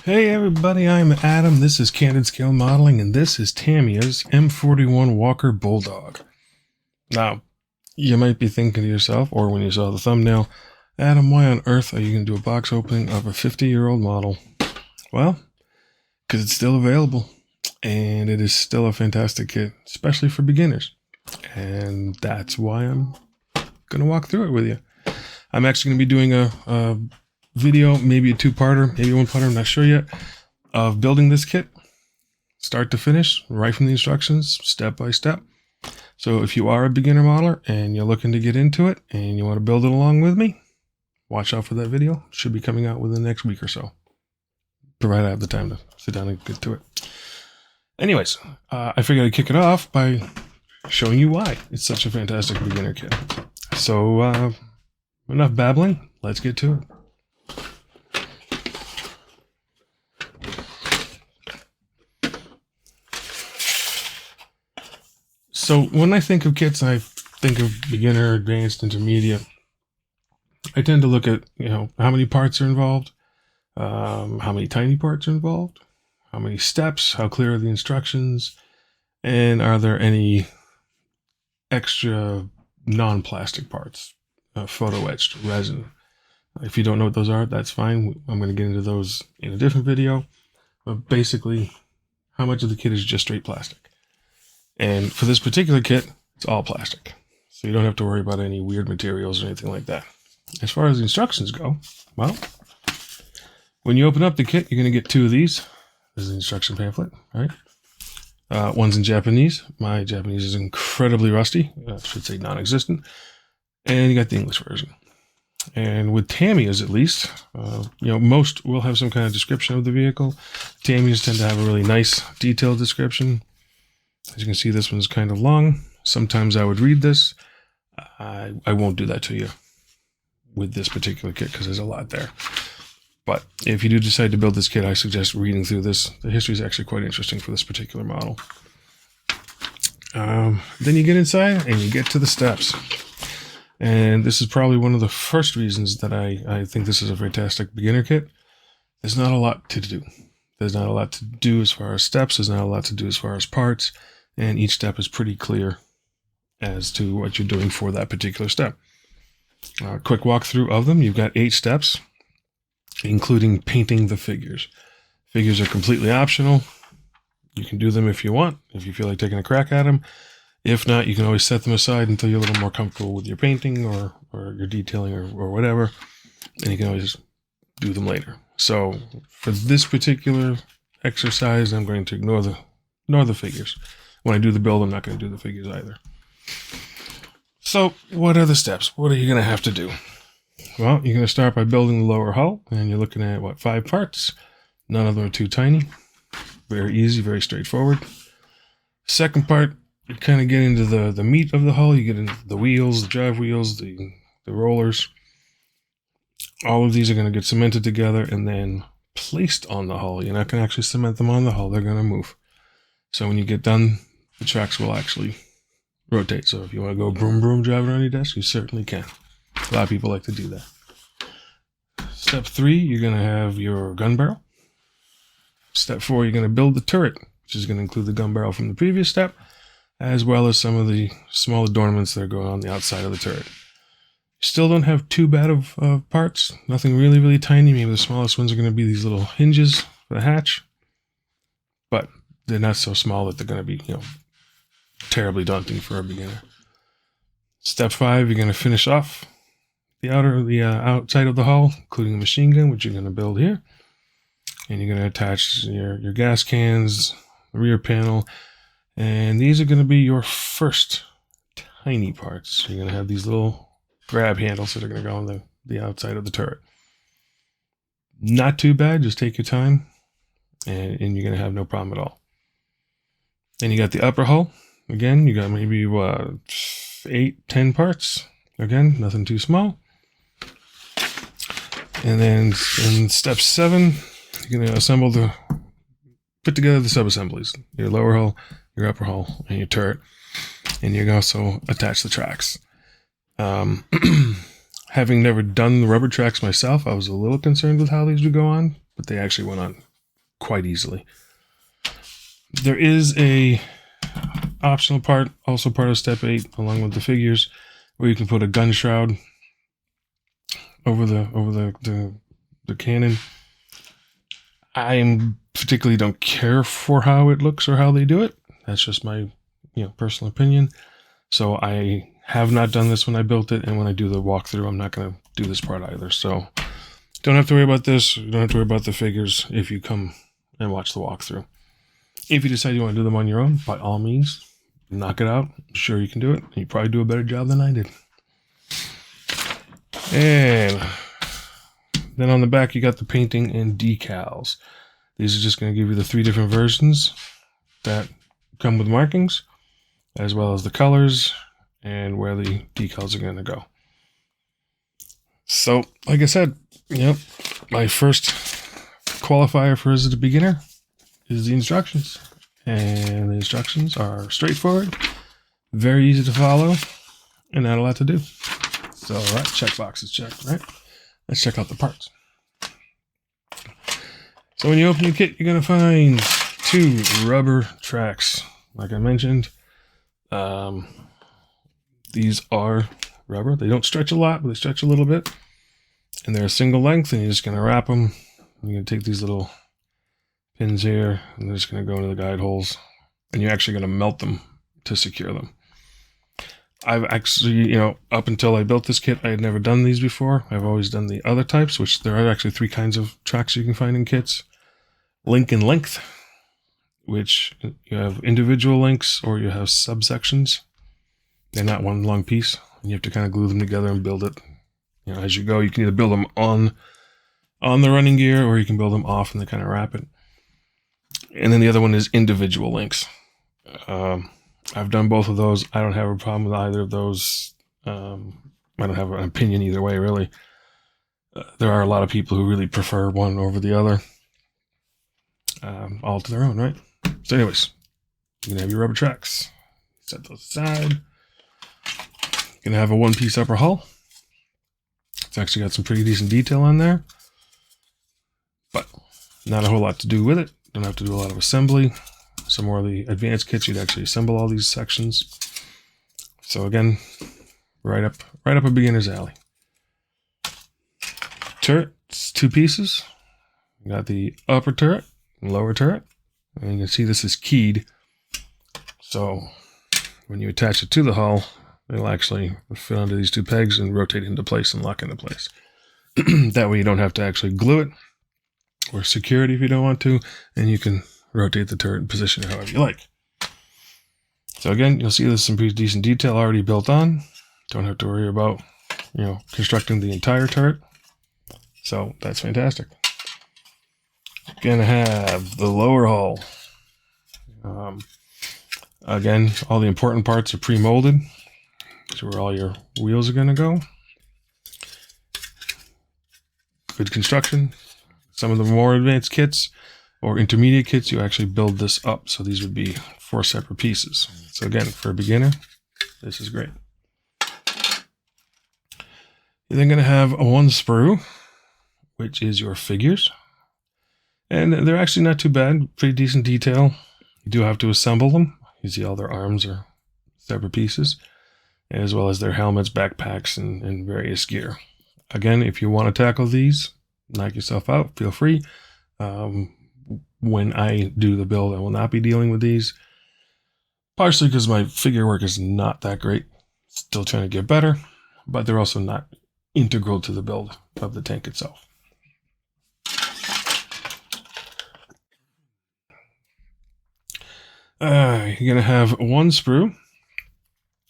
Hey everybody, I'm Adam. This is Candid Scale Modeling, and this is Tamiya's M41 Walker Bulldog. Now, you might be thinking to yourself, or when you saw the thumbnail, Adam, why on earth are you going to do a box opening of a 50-year-old model? Well, because it's still available, and it is still a fantastic kit, especially for beginners. And that's why I'm going to walk through it with you. I'm actually going to be doing a video, maybe a two-parter, maybe one-parter, I'm not sure yet, of building this kit, start to finish, right from the instructions, step by step. So if you are a beginner modeler and you're looking to get into it and you want to build it along with me, watch out for that video. It should be coming out within the next week or so, provided I have the time to sit down and get to it. Anyways, I figured I'd kick it off by showing you why it's such a fantastic beginner kit. So enough babbling, let's get to it. So when I think of kits, I think of beginner, advanced, intermediate. I tend to look at, how many parts are involved, how many tiny parts are involved, how many steps, how clear are the instructions, and are there any extra non-plastic parts, photo etched, resin. If you don't know what those are, that's fine. I'm going to get into those in a different video. But basically, how much of the kit is just straight plastic? And for this particular kit, it's all plastic. So you don't have to worry about any weird materials or anything like that. As far as the instructions go, well, when you open up the kit, you're going to get two of these. This is the instruction pamphlet, right? One's in Japanese. My Japanese is incredibly rusty. I should say non-existent. And you got the English version. And with Tamiya's, at least, most will have some kind of description of the vehicle. Tamiya's tend to have a really nice, detailed description. As you can see, this one's kind of long. Sometimes I would read this. I won't do that to you with this particular kit because there's a lot there. But if you do decide to build this kit, I suggest reading through this. The history is actually quite interesting for this particular model. Then you get inside and you get to the steps. And this is probably one of the first reasons that I think this is a fantastic beginner kit. There's not a lot to do. There's not a lot to do as far as steps. There's not a lot to do as far as parts. And each step is pretty clear as to what you're doing for that particular step. Quick walkthrough of them. You've got 8 steps, including painting the figures. Figures are completely optional. You can do them if you want, if you feel like taking a crack at them. If not, you can always set them aside until you're a little more comfortable with your painting or your detailing or whatever. And you can always do them later. So for this particular exercise, I'm going to ignore the figures. When I do the build, I'm not going to do the figures either. So what are the steps? What are you going to have to do? Well, you're going to start by building the lower hull, and you're looking at, 5 parts? None of them are too tiny. Very easy, very straightforward. Second part, you kind of get into the meat of the hull. You get into the wheels, the drive wheels, the rollers. All of these are going to get cemented together and then placed on the hull. You're not going to actually cement them on the hull. They're going to move. So when you get done, the tracks will actually rotate. So if you want to go broom broom driving around your desk, you certainly can. A lot of people like to do that. Step 3, you're going to have your gun barrel. Step 4, you're going to build the turret, which is going to include the gun barrel from the previous step, as well as some of the small adornments that are going on the outside of the turret. Still don't have too bad of parts. Nothing really, really tiny. Maybe the smallest ones are going to be these little hinges for the hatch. But they're not so small that they're going to be, terribly daunting for a beginner. Step 5, you're going to finish off the outside of the hull, including the machine gun, which you're going to build here. And you're going to attach your gas cans, the rear panel. And these are going to be your first tiny parts. You're going to have these little grab handles that are going to go on the outside of the turret. Not too bad. Just take your time and you're going to have no problem at all. Then you got the upper hull. Again, you got maybe 8, 10 parts. Again, nothing too small. And then in step 7, you're going to put together the sub-assemblies. Your lower hull, your upper hull, and your turret. And you're going to also attach the tracks. Having never done the rubber tracks myself, I was a little concerned with how these would go on, but they actually went on quite easily. There is a optional part, also part of step 8, along with the figures, where you can put a gun shroud over the cannon. I particularly don't care for how it looks or how they do it. That's just my personal opinion. So I have not done this when I built it, and when I do the walkthrough, I'm not going to do this part either. So don't have to worry about this. You don't have to worry about the figures if you come and watch the walkthrough. If you decide you want to do them on your own, by all means, knock it out. I'm sure you can do it. You probably do a better job than I did. And then on the back, you got the painting and decals. These are just going to give you the 3 different versions that come with markings, as well as the colors and where the decals are going to go. So, like I said, my first qualifier for as a beginner is the instructions. And the instructions are straightforward, very easy to follow, and not a lot to do. So that checkbox is checked, right? Let's check out the parts. So when you open your kit, you're going to find 2 rubber tracks. Like I mentioned, these are rubber. They don't stretch a lot, but they stretch a little bit. And they're a single length, and you're just going to wrap them. You're going to take these little pins here, and they're just going to go into the guide holes. And you're actually going to melt them to secure them. I've actually, up until I built this kit, I had never done these before. I've always done the other types, which there are actually 3 kinds of tracks you can find in kits. Link and length, which you have individual links or you have subsections. They're not one long piece. And you have to kind of glue them together and build it. As you go, you can either build them on the running gear, or you can build them off and they kind of wrap it. And then the other one is individual links. I've done both of those. I don't have a problem with either of those. I don't have an opinion either way, really. There are a lot of people who really prefer one over the other. All to their own, right? So anyways, you're going to have your rubber tracks. Set those aside. You're going to have a 1-piece upper hull. It's actually got some pretty decent detail on there. But not a whole lot to do with it. Don't have to do a lot of assembly. Some more of the advanced kits, you'd actually assemble all these sections. So again, right up a beginner's alley. Turret, it's 2 pieces. You got the upper turret and lower turret. And you can see this is keyed. So when you attach it to the hull, it'll actually fit onto these 2 pegs and rotate into place and lock into place. That way you don't have to actually glue it or secure it if you don't want to, and you can rotate the turret and position it however you like. So again, you'll see there's some pretty decent detail already built on. Don't have to worry about, constructing the entire turret. So that's fantastic. Gonna have the lower hull. Again, all the important parts are pre-molded. So where all your wheels are gonna go. Good construction. Some of the more advanced kits or intermediate kits, you actually build this up. So these would be 4 separate pieces. So again, for a beginner, this is great. You're then going to have a 1 sprue, which is your figures. And they're actually not too bad. Pretty decent detail. You do have to assemble them. You see all their arms are separate pieces, as well as their helmets, backpacks, and various gear. Again, if you want to tackle these, knock yourself out, feel free. When I do the build, I will not be dealing with these. Partially because my figure work is not that great. Still trying to get better, but they're also not integral to the build of the tank itself. You're going to have 1 sprue,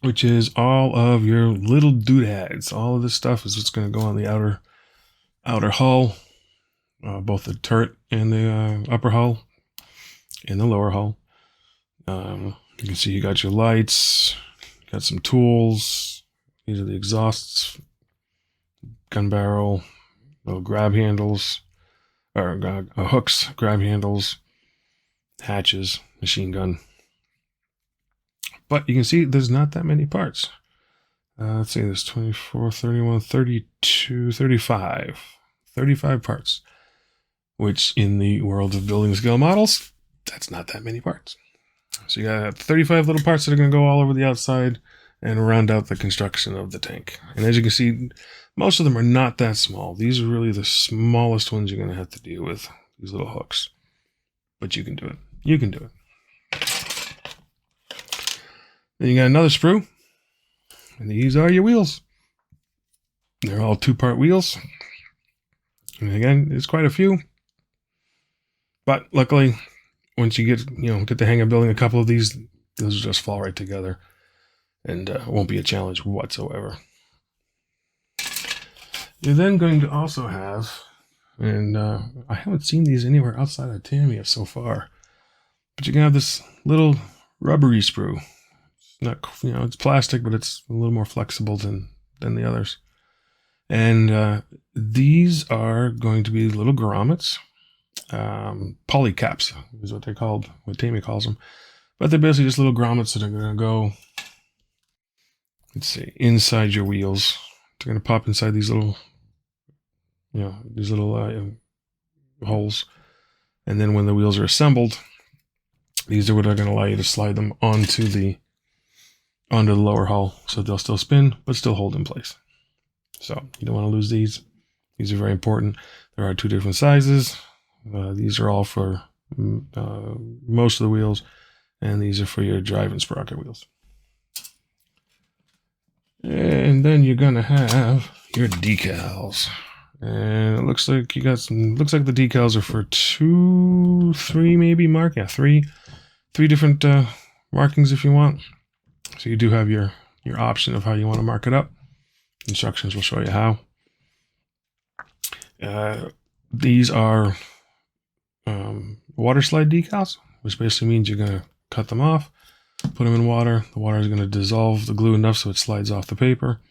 which is all of your little doodads. All of this stuff is what's going to go on the outer hull. Both the turret and the upper hull and the lower hull. You can see you got your lights, got some tools. These are the exhausts, gun barrel, little grab handles, or hooks, grab handles, hatches, machine gun. But you can see there's not that many parts. Let's see, there's 24, 31, 32, 35. 35 parts. which in the world of building scale models, that's not that many parts. So you got 35 little parts that are going to go all over the outside and round out the construction of the tank. And as you can see, most of them are not that small. These are really the smallest ones you're going to have to deal with, these little hooks. But you can do it. You can do it. Then you got another sprue. And these are your wheels. They're all 2-part wheels. And again, there's quite a few. But luckily, once you get the hang of building a couple of these, those will just fall right together. And won't be a challenge whatsoever. You're then going to also have, and I haven't seen these anywhere outside of Tamiya so far, but you can have this little rubbery sprue. It's not, it's plastic, but it's a little more flexible than the others. And these are going to be little grommets, polycaps is what they're called, what Tamiya calls them. But they're basically just little grommets that are going to go, let's see, inside your wheels. They're going to pop inside these little, holes. And then when the wheels are assembled, these are what are going to allow you to slide them onto the lower hull. So they'll still spin, but still hold in place. So you don't want to lose these. These are very important. There are 2 different sizes. These are all for most of the wheels. And these are for your drive and sprocket wheels. And then you're going to have your decals. And it looks like you got some, looks like the decals are for 2, 3 maybe mark. Yeah, 3 different markings if you want. So you do have your option of how you want to mark it up. Instructions will show you how. These are water slide decals, which basically means you're going to cut them off, put them in water. The water is going to dissolve the glue enough so it slides off the paper,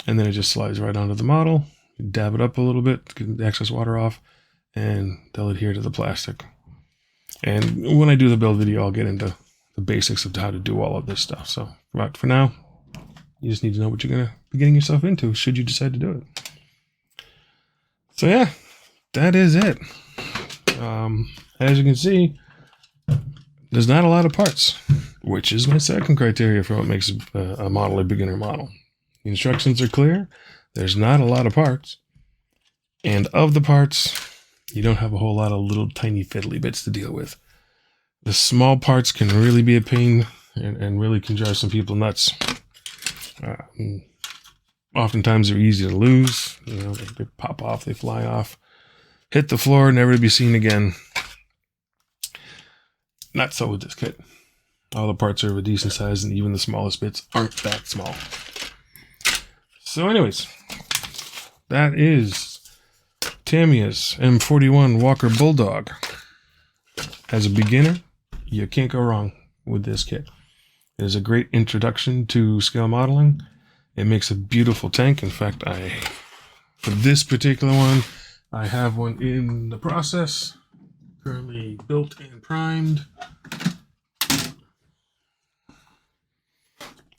and then it just slides right onto the model. You dab it up a little bit, get the excess water off, and they'll adhere to the plastic. And when I do the build video, I'll get into the basics of how to do all of this stuff. So, but for now, you just need to know what you're going to be getting yourself into should you decide to do it. So yeah, that is it. As you can see, there's not a lot of parts, which is my second criteria for what makes a model a beginner model. The instructions are clear. There's not a lot of parts. And of the parts, you don't have a whole lot of little tiny fiddly bits to deal with. The small parts can really be a pain and really can drive some people nuts. Oftentimes they're easy to lose. They pop off, they fly off, hit the floor, never to be seen again. Not so with this kit. All the parts are of a decent size, and even the smallest bits aren't that small. So anyways, that is Tamiya's M41 Walker Bulldog. As a beginner, you can't go wrong with this kit. It is a great introduction to scale modeling. It makes a beautiful tank. In fact, for this particular one, I have one in the process. Currently built and primed.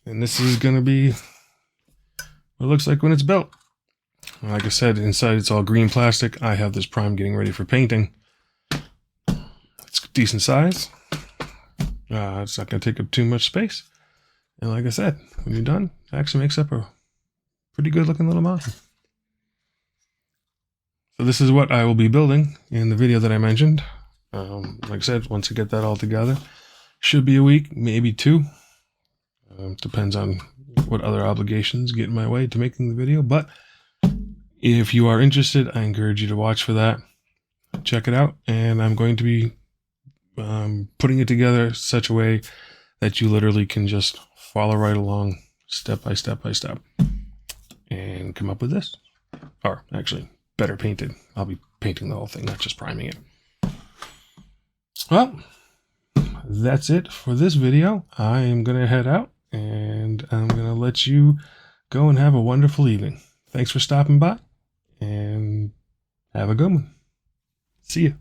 And this is going to be what it looks like when it's built. Like I said, inside it's all green plastic. I have this prime getting ready for painting. It's decent size. It's not going to take up too much space. And like I said, when you're done, it actually makes up a pretty good looking little model. So this is what I will be building in the video that I mentioned. Like I said, once I get that all together, should be a week, maybe 2. Depends on what other obligations get in my way to making the video. But if you are interested, I encourage you to watch for that. Check it out. And I'm going to be putting it together such a way that you literally can just follow right along step by step by step and come up with this. Or actually, better painted. I'll be painting the whole thing, not just priming it. Well, that's it for this video. I am going to head out and I'm going to let you go and have a wonderful evening. Thanks for stopping by and have a good one. See you.